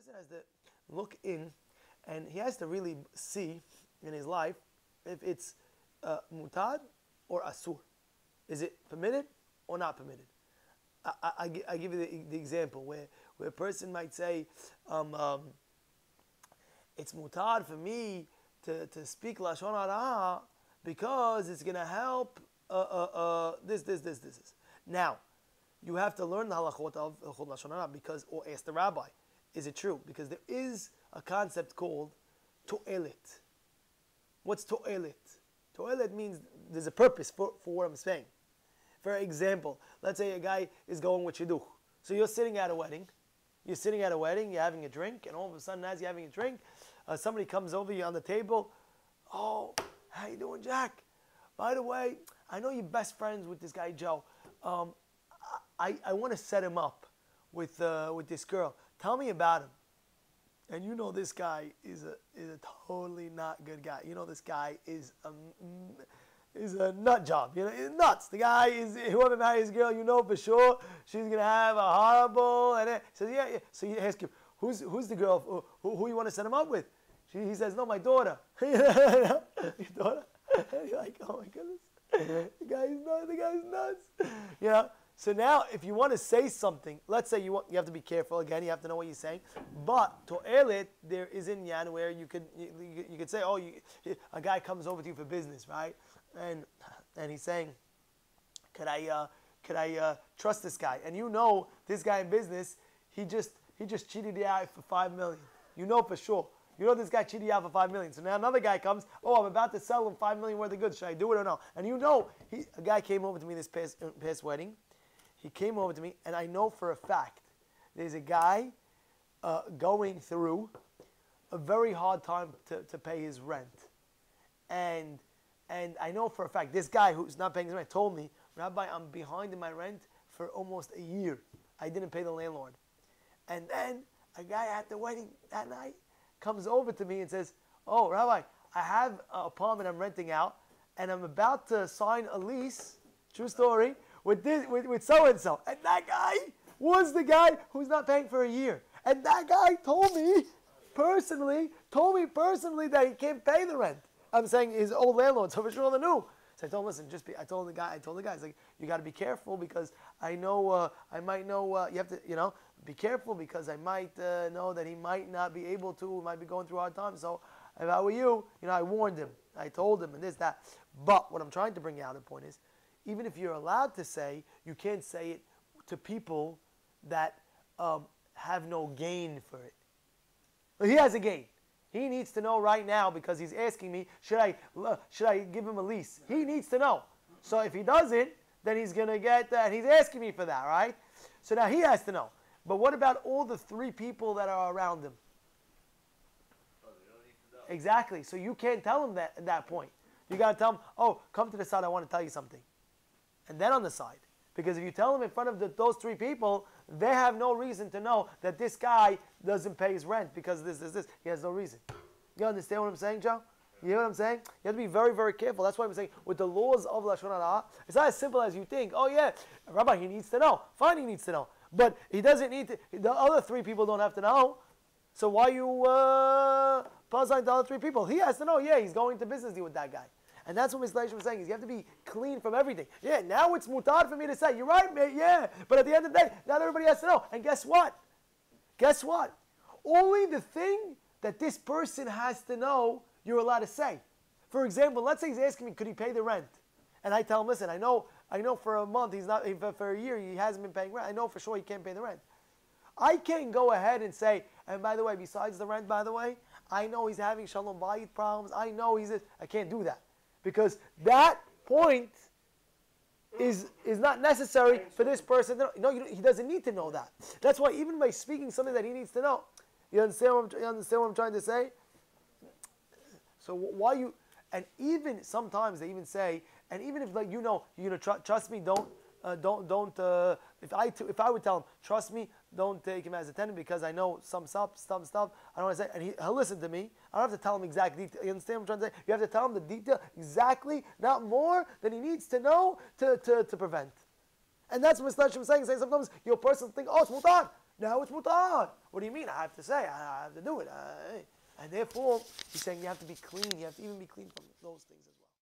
person has to look in, and he has to really see in his life if it's mutad or asur. Is it permitted or not permitted? I give you the example where a person might say, it's mutad for me to speak lashon hara because it's going to help this. Now, you have to learn the halachot of lashon hara because, or ask the rabbi, is it true? Because there is a concept called to'elet. What's to'elet? To'elet means there's a purpose for what I'm saying. For example, let's say a guy is going with shidduch. So you're sitting at a wedding. You're having a drink, and all of a sudden, as you're having a drink, somebody comes over you on the table. Oh, how you doing, Jack? By the way, I know you're best friends with this guy, Joe. I want to set him up with this girl. Tell me about him. And you know this guy is a totally not good guy. You know this guy is a nut job. You know, he's nuts. The guy is, whoever marries this girl, you know for sure she's gonna have a horrible. And he says, yeah. So you ask him, who's the girl? Who you want to set him up with? He says, no, my daughter. Your daughter? And you're like, oh my goodness, the guy's nuts. You know. So now, if you want to say something, let's say you have to be careful. Again, you have to know what you're saying. But to'elet, there is in yan where you could say, oh, a guy comes over to you for business, right? And he's saying, could I trust this guy? And you know this guy in business, he just cheated you out for $5 million. You know for sure. You know this guy cheated you out for $5 million. So now another guy comes, oh, I'm about to sell him $5 million worth of goods. Should I do it or no? And you know, a guy came over to me this past wedding. He came over to me, and I know for a fact there's a guy going through a very hard time to pay his rent. And I know for a fact, this guy who's not paying his rent told me, Rabbi, I'm behind in my rent for almost a year. I didn't pay the landlord. And then a guy at the wedding that night comes over to me and says, oh, Rabbi, I have an apartment I'm renting out, and I'm about to sign a lease, true story, with so-and-so. And that guy was the guy who's not paying for a year. And that guy told me personally that he can't pay the rent. I'm saying his old landlord, so for sure the new. So I told him, listen, I told the guy, it's like, you got to be careful because I know, I might know, you have to, be careful because I might know that he might not be able to, he might be going through a hard time. So if I were you, I warned him. I told him and this, that. But what I'm trying to bring out, the point is, even if you're allowed to say, you can't say it to people that have no gain for it. Well, he has a gain. He needs to know right now because he's asking me, should I give him a lease? He needs to know. So if he doesn't, then he's going to get that. He's asking me for that, right? So now he has to know. But what about all the 3 people that are around him? Oh, they don't need to know. Exactly. So you can't tell him that at that point. You got to tell him, oh, come to the side, I want to tell you something. And then on the side. Because if you tell them in front of those 3 people, they have no reason to know that this guy doesn't pay his rent because this. He has no reason. You understand what I'm saying, Joe? You hear what I'm saying? You have to be very, very careful. That's why I'm saying with the laws of Lashon Hara, it's not as simple as you think. Oh yeah, Rabbi, he needs to know. Fine, he needs to know. But he doesn't need to. The other 3 people don't have to know. So why you puzzling the other 3 people? He has to know. Yeah, he's going to business deal with that guy. And that's what Mr. Leishman was saying, is you have to be clean from everything. Yeah, now it's mutad for me to say, you're right, mate, yeah. But at the end of the day, not everybody has to know. And guess what? Only the thing that this person has to know, you're allowed to say. For example, let's say he's asking me, could he pay the rent? And I tell him, listen, I know for a month, he's not, for a year, he hasn't been paying rent. I know for sure he can't pay the rent. I can't go ahead and say, and by the way, besides the rent, by the way, I know he's having shalom bayit problems. I know I can't do that. Because that point is not necessary for this person to know. No, he doesn't need to know that. That's why even by speaking something that he needs to know, you understand what I'm trying to say? So why you, and even sometimes they even say, and even if trust me, don't, if I would tell him, trust me, don't take him as a tenant because I know some stuff, I don't want to say, and he'll listen to me. I don't have to tell him exact detail. You understand what I'm trying to say? You have to tell him the detail exactly, not more than he needs to know to prevent. And that's what Mr. Hashem is saying. Sometimes your person think, oh, it's mutad. Now it's mutar. What do you mean? I have to say, I have to do it. And therefore, he's saying you have to be clean. You have to even be clean from those things as well.